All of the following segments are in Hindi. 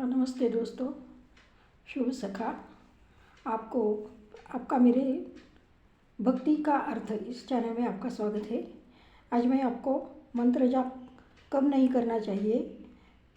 नमस्ते दोस्तों, शुभ सखा। आपको आपका मेरे भक्ति का अर्थ इस चैनल में आपका स्वागत है। आज मैं आपको मंत्र जाप कब नहीं करना चाहिए,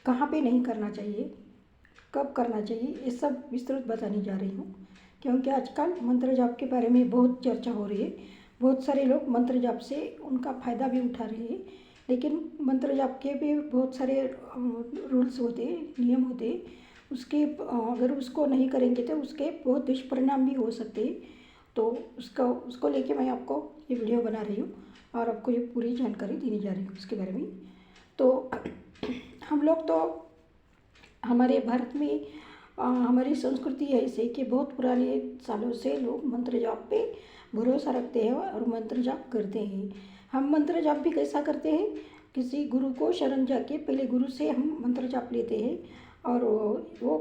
कहाँ पे नहीं करना चाहिए, कब करना चाहिए, ये सब विस्तृत बताने जा रही हूँ। क्योंकि आजकल मंत्र जाप के बारे में बहुत चर्चा हो रही है। बहुत सारे लोग मंत्र जाप से उनका फ़ायदा भी उठा रहे हैं, लेकिन मंत्र जाप के भी बहुत सारे रूल्स होते, नियम होते। उसके अगर उसको नहीं करेंगे तो उसके बहुत दुष्परिणाम भी हो सकते हैं। तो उसको लेके मैं आपको ये वीडियो बना रही हूँ और आपको ये पूरी जानकारी देने जा रही हूँ उसके बारे में। तो हम लोग तो हमारे भारत में हमारी संस्कृति ऐसे कि बहुत पुराने सालों से लोग मंत्र जाप पे भरोसा रखते हैं और मंत्र जाप करते हैं। हम मंत्र जाप भी कैसा करते हैं, किसी गुरु को शरण जाके पहले गुरु से हम मंत्र जाप लेते हैं और वो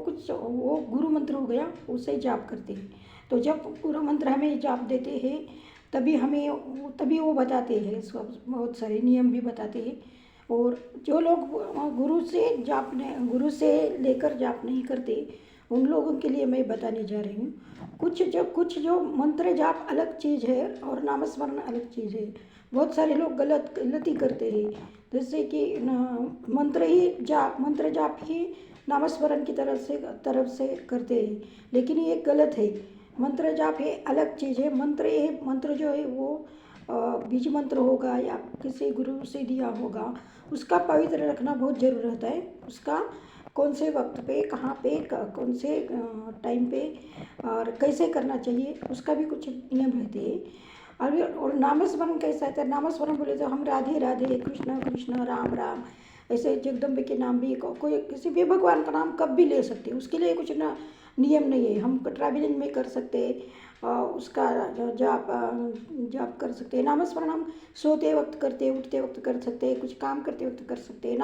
गुरु मंत्र हो गया, उसे जाप करते हैं। तो जब गुरु मंत्र हमें जाप देते हैं तभी वो बताते हैं, बहुत सारे नियम भी बताते हैं। और जो लोग गुरु से लेकर जाप नहीं करते, उन लोगों के लिए मैं बताने जा रही हूँ। कुछ जो मंत्र जाप अलग चीज़ है और नामस्मरण अलग चीज़ है। बहुत सारे लोग गलती करते हैं, जैसे कि मंत्र जाप ही नामस्मरण की तरफ से करते हैं, लेकिन ये गलत है। मंत्र जाप है अलग चीज़ है। मंत्र जो है वो बीज मंत्र होगा या किसी गुरु से दिया होगा, उसका पवित्र रखना बहुत ज़रूरी रहता है। उसका कौन से वक्त पे, कहाँ पे, कौन से टाइम पे और कैसे करना चाहिए, उसका भी कुछ नियम रहते हैं। और नामस्मरण कैसा है, नामस्मरण बोले तो हम राधे राधे, कृष्ण कृष्ण, राम राम, ऐसे जगदम्बे के नाम भी कोई किसी भी भगवान का नाम कब भी ले सकते हैं। उसके लिए कुछ ना नियम नहीं है। हम ट्रैवलिंग में कर सकते हैं, उसका जाप कर सकते हैं। नामस्मरण हम सोते वक्त करते हैं, उठते वक्त कर सकते हैं, कुछ काम करते वक्त कर सकते हैं।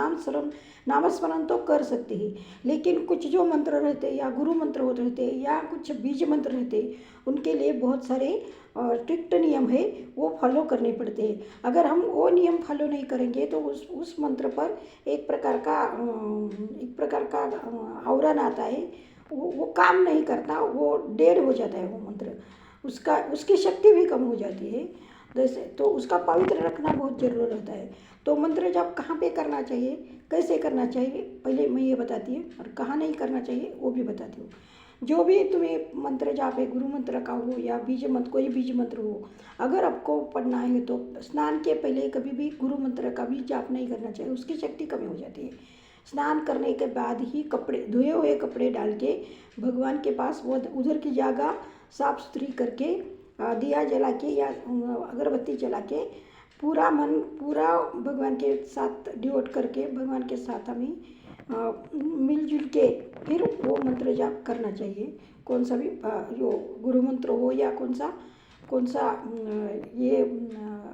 नामस्मरण तो कर सकते हैं, लेकिन कुछ जो मंत्र रहते हैं या गुरु मंत्र होते रहते हैं या कुछ बीज मंत्र रहते हैं, उनके लिए बहुत सारे स्ट्रिक्ट नियम है, वो फॉलो करने पड़ते हैं। अगर हम वो नियम फॉलो नहीं करेंगे तो उस मंत्र पर एक प्रकार का आवरण आता है, वो काम नहीं करता, वो डेड हो जाता है वो मंत्र, उसकी शक्ति भी कम हो जाती है। जैसे तो उसका पवित्र रखना बहुत जरूरी रहता है। तो मंत्र जाप कहाँ पे करना चाहिए, कैसे करना चाहिए, पहले मैं ये बताती हूँ, और कहाँ नहीं करना चाहिए वो भी बताती हूँ। जो भी तुम्हें मंत्र जाप है, गुरु मंत्र का हो या बीज मंत्र, कोई बीज मंत्र हो, अगर आपको पढ़ना है तो स्नान के पहले कभी भी गुरु मंत्र का भी जाप नहीं करना चाहिए, उसकी शक्ति कमी हो जाती है। स्नान करने के बाद ही धुए हुए कपड़े डाल के भगवान के पास वो उधर की जगह साफ सुथरी करके दिया जला के या अगरबत्ती जला के पूरा भगवान के साथ डिवोट करके भगवान के साथ हमें मिलजुल के फिर वो मंत्र जाप करना चाहिए। कौन सा भी जो गुरु मंत्र हो या कौन सा ये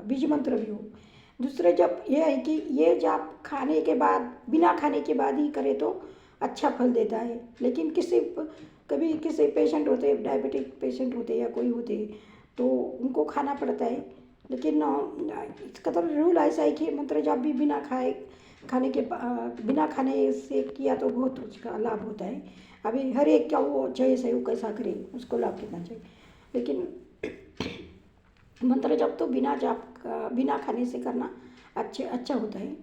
बीज मंत्र भी हो। दूसरे जब ये है कि ये जाप खाने के बाद, बिना खाने के बाद ही करे तो अच्छा फल देता है। लेकिन कभी किसी पेशेंट होते हैं, डायबिटिक पेशेंट होते हैं या कोई होते हैं, तो उनको खाना पड़ता है। लेकिन इसका तो रूल ऐसा है कि मंत्र जाप भी बिना खाने से किया तो बहुत उसका लाभ होता है। अभी हर एक क्या वो जैसे वो कैसा करे, उसको लाभ कितना चाहिए। लेकिन मंत्र जाप तो बिना खाने से करना अच्छा होता है।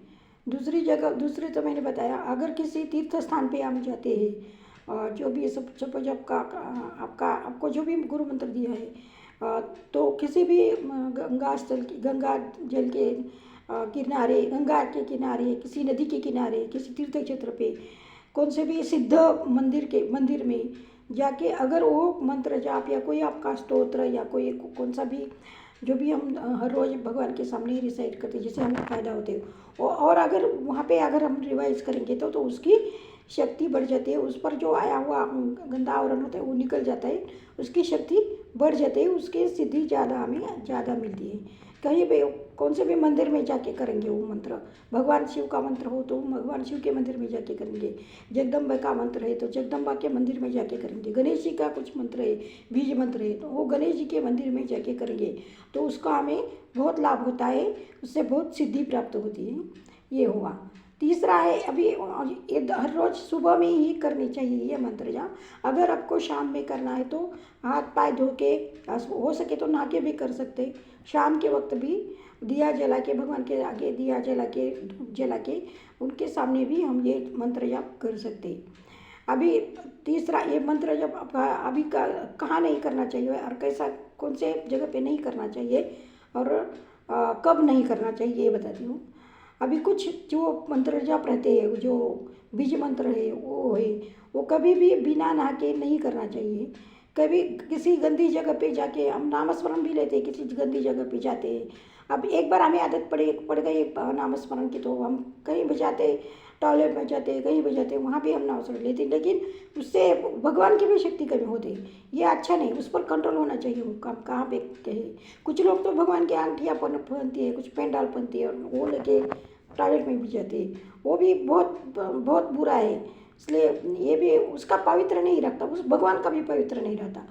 दूसरे तो मैंने बताया, अगर किसी तीर्थ स्थान पे हम जाते हैं, जो भी सपोज आपको जो भी गुरु मंत्र दिया है, तो किसी भी गंगा जल के किनारे, गंगा के किनारे, किसी नदी के किनारे, किसी तीर्थ क्षेत्र पे, कौन से भी सिद्ध मंदिर में जाके अगर वो मंत्र जाप या कोई आपका स्तोत्र या कोई कौन सा भी जो भी हम हर रोज़ भगवान के सामने रिसाइट करते हैं, जिससे हमें फ़ायदा होते हैं, और अगर वहाँ पे अगर हम रिवाइज करेंगे तो उसकी शक्ति बढ़ जाती है। उस पर जो आया हुआ गंदा आवरण होता है वो निकल जाता है, उसकी शक्ति बढ़ जाती है, उसकी सिद्धि हमें ज़्यादा मिलती है। कहीं भी कौन से भी मंदिर में जाके करेंगे वो मंत्र, भगवान शिव का मंत्र हो तो भगवान शिव के मंदिर में जाके करेंगे, जगदम्बा का मंत्र है तो जगदम्बा के मंदिर में जाके करेंगे, गणेश जी का कुछ मंत्र है, बीज मंत्र है, तो वो गणेश जी के मंदिर में जाके करेंगे तो उसका हमें बहुत लाभ होता है, उससे बहुत सिद्धि प्राप्त होती है। ये हुआ। तीसरा है अभी ये हर रोज़ सुबह में ही करनी चाहिए ये मंत्र जाप। अगर आपको शाम में करना है तो हाथ पाए धो के, हो सके तो नहा के भी कर सकते। शाम के वक्त भी दिया जला के, भगवान के आगे दिया जला के उनके सामने भी हम ये मंत्र जाप कर सकते। अभी तीसरा ये मंत्र जब अभी कहाँ नहीं करना चाहिए और कैसा कौन से जगह पे नहीं करना चाहिए और कब नहीं करना चाहिए ये बताती हूँ। अभी कुछ जो मंत्र जाप रहते हैं, जो बीज मंत्र है वो कभी भी बिना नहा के नहीं करना चाहिए। कभी किसी गंदी जगह पे जाके हम नामस्मरण भी लेते हैं, किसी गंदी जगह पे जाते हैं। अब एक बार हमें आदत पड़ गई नामस्मरण की, तो हम कहीं भी जाते, टॉयलेट में जाते, कहीं भी जाते, वहाँ भी हम नामस्मरण लेते, लेकिन उससे भगवान की भी शक्ति कमी होती है। ये अच्छा नहीं, उस पर कंट्रोल होना चाहिए। कहाँ पे कहे कुछ लोग तो भगवान की आंटियाँ पहनती है, कुछ पेंडाल पहनती है और वो लेके टॉयलेट में भी जाते हैं। वो भी बहुत बहुत बुरा है। इसलिए ये भी उसका पवित्र नहीं रखता, उस भगवान का भी पवित्र नहीं रहता।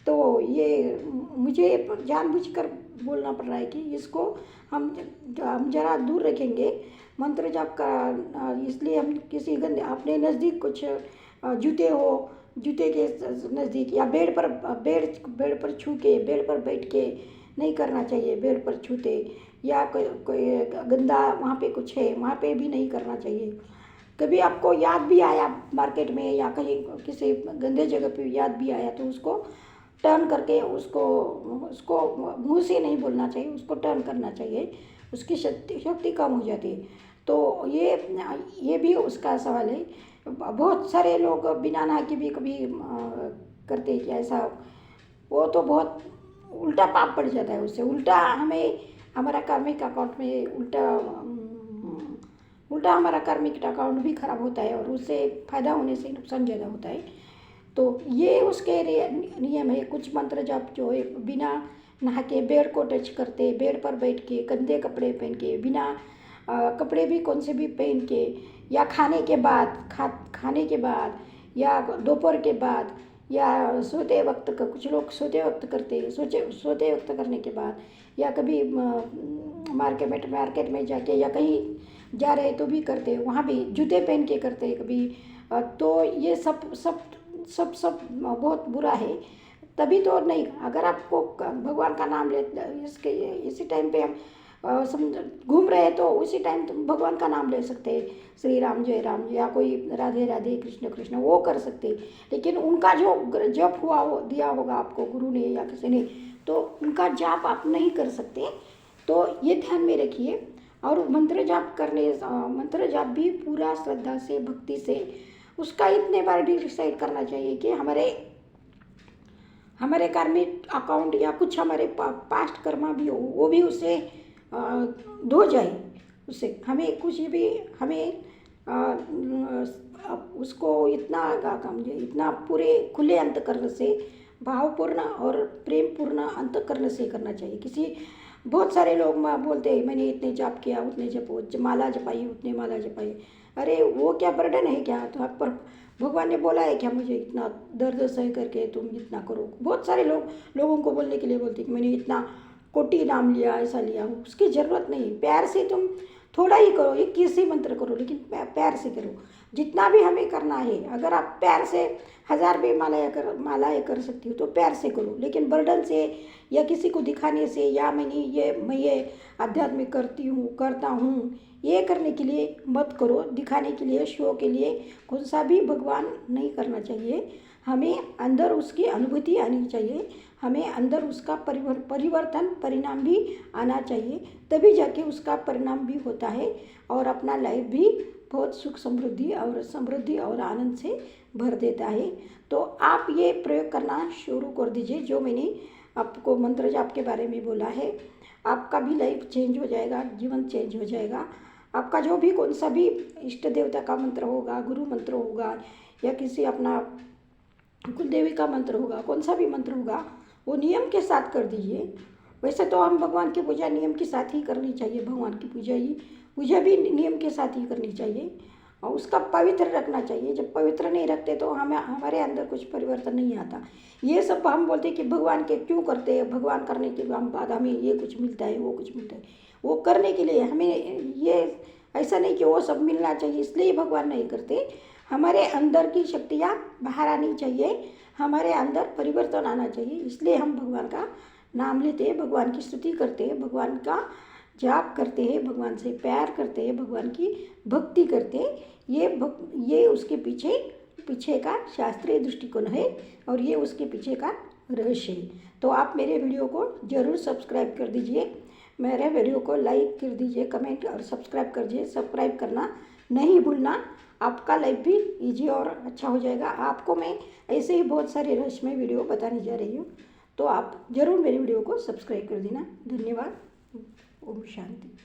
तो ये मुझे जानबूझकर बोलना पड़ रहा है कि इसको हम जरा दूर रखेंगे मंत्र जाप का। इसलिए हम किसी गंदे अपने नज़दीक कुछ जूते के नज़दीक या बेड पर छू के, बेड पर बैठ के नहीं करना चाहिए। बेड पर छूते या कोई गंदा वहाँ पे कुछ है वहाँ पे भी नहीं करना चाहिए। कभी आपको याद भी आया मार्केट में या कहीं किसी गंदे जगह पे याद भी आया तो उसको टर्न करके उसको मुंह से नहीं बोलना चाहिए, उसको टर्न करना चाहिए, उसकी शक्ति कम हो जाती है। तो ये भी उसका सवाल है। बहुत सारे लोग बिना नहा के भी कभी करते हैं कि ऐसा, वो तो बहुत उल्टा पाप पड़ जाता है। उससे उल्टा हमें हमारा कार्मिक अकाउंट में उल्टा हमारा कार्मिक अकाउंट भी खराब होता है और उससे फ़ायदा होने से नुकसान ज़्यादा होता है। तो ये उसके नियम है। कुछ मंत्र जाप जो है बिना नहा के बेड को टच करते, बेड पर बैठ के, गंदे कपड़े पहन के, बिना कपड़े भी कौन से भी पहन के, या खाने के बाद या दोपहर के बाद या सोते वक्त का, कुछ लोग सोते वक्त करते हैं, सोते वक्त करने के बाद, या कभी मार्केट में जाके या कहीं जा रहे तो भी करते हैं, वहाँ भी जूते पहन के करते हैं कभी। तो ये सब बहुत बुरा है। तभी तो नहीं, अगर आपको भगवान का नाम ले इसी टाइम पे हम घूम रहे हैं तो उसी टाइम तुम भगवान का नाम ले सकते हैं, श्री राम जय राम, या कोई राधे राधे कृष्ण कृष्ण, वो कर सकते हैं। लेकिन उनका जो जप हुआ वो दिया होगा आपको गुरु ने या किसी ने, तो उनका जाप आप नहीं कर सकते। तो ये ध्यान में रखिए। और मंत्र जाप भी पूरा श्रद्धा से, भक्ति से, उसका इतने बार डिसाइड करना चाहिए कि हमारे कार्मिक अकाउंट या कुछ हमारे पास्ट कर्मा भी हो, वो भी उससे धो जाए। उससे हमें कुछ भी उसको इतना पूरे खुले अंतकरण से, भावपूर्ण और प्रेमपूर्ण अंतकरण से करना चाहिए। बहुत सारे लोग बोलते हैं मैंने इतने जाप किया, उतने जप, माला जपाई, उतने माला जपाई। अरे वो क्या बर्डन है क्या? तो आप पर भगवान ने बोला है क्या मुझे इतना दर्द सह करके तुम इतना करो? बहुत सारे लोगों को बोलने के लिए बोलते हैं कि मैंने इतना कोटि नाम लिया, ऐसा लिया। उसकी ज़रूरत नहीं। प्यार से तुम थोड़ा ही करो, 21 ही मंत्र करो, लेकिन प्यार से करो। जितना भी हमें करना है, अगर आप प्यार से 1000 भी मालाएँ कर सकती हो तो प्यार से करो। लेकिन बर्डन से या किसी को दिखाने से, या मैं ये आध्यात्मिक करता हूँ, ये करने के लिए मत करो। दिखाने के लिए, शो के लिए कौन सा भी भगवान नहीं करना चाहिए। हमें अंदर उसकी अनुभूति आनी चाहिए, हमें अंदर उसका परिवर्तन परिणाम भी आना चाहिए, तभी जाके उसका परिणाम भी होता है और अपना लाइफ भी बहुत सुख समृद्धि और आनंद से भर देता है। तो आप ये प्रयोग करना शुरू कर दीजिए जो मैंने आपको मंत्र जाप के बारे में बोला है। आपका भी लाइफ चेंज हो जाएगा, जीवन चेंज हो जाएगा। आपका जो भी कौन सा भी इष्ट देवता का मंत्र होगा, गुरु मंत्र होगा, या किसी अपना कुलदेवी का मंत्र होगा, कौन सा भी मंत्र होगा, वो नियम के साथ कर दीजिए। वैसे तो हम भगवान की पूजा नियम के साथ ही करनी चाहिए, भगवान की पूजा भी नियम के साथ ही करनी चाहिए और उसका पवित्र रखना चाहिए। जब पवित्र नहीं रखते तो हमारे अंदर कुछ परिवर्तन नहीं आता। ये सब हम बोलते हैं कि भगवान के क्यों करते हैं, भगवान करने के बाद हमें ये कुछ मिलता है, वो कुछ मिलता है। वो करने के लिए हमें ये ऐसा नहीं कि वो सब मिलना चाहिए इसलिए भगवान नहीं करते। हमारे अंदर की शक्तियाँ बाहर आनी चाहिए, हमारे अंदर परिवर्तन आना चाहिए, इसलिए हम भगवान का नाम लेते हैं, भगवान की स्तुति करते हैं, भगवान का जाप करते हैं, भगवान से प्यार करते हैं, भगवान की भक्ति करते हैं। ये उसके पीछे का शास्त्रीय दृष्टिकोण है और ये उसके पीछे का रहस्य है। तो आप मेरे वीडियो को ज़रूर सब्सक्राइब कर दीजिए, मेरे वीडियो को लाइक कर दीजिए, कमेंट और सब्सक्राइब कर दीजिए। सब्सक्राइब करना नहीं भूलना, आपका लाइफ भी इजी और अच्छा हो जाएगा। आपको मैं ऐसे ही बहुत सारे रहस्यमय वीडियो बताने जा रही हूँ, तो आप ज़रूर मेरे वीडियो को सब्सक्राइब कर देना। धन्यवाद। ओम शांति।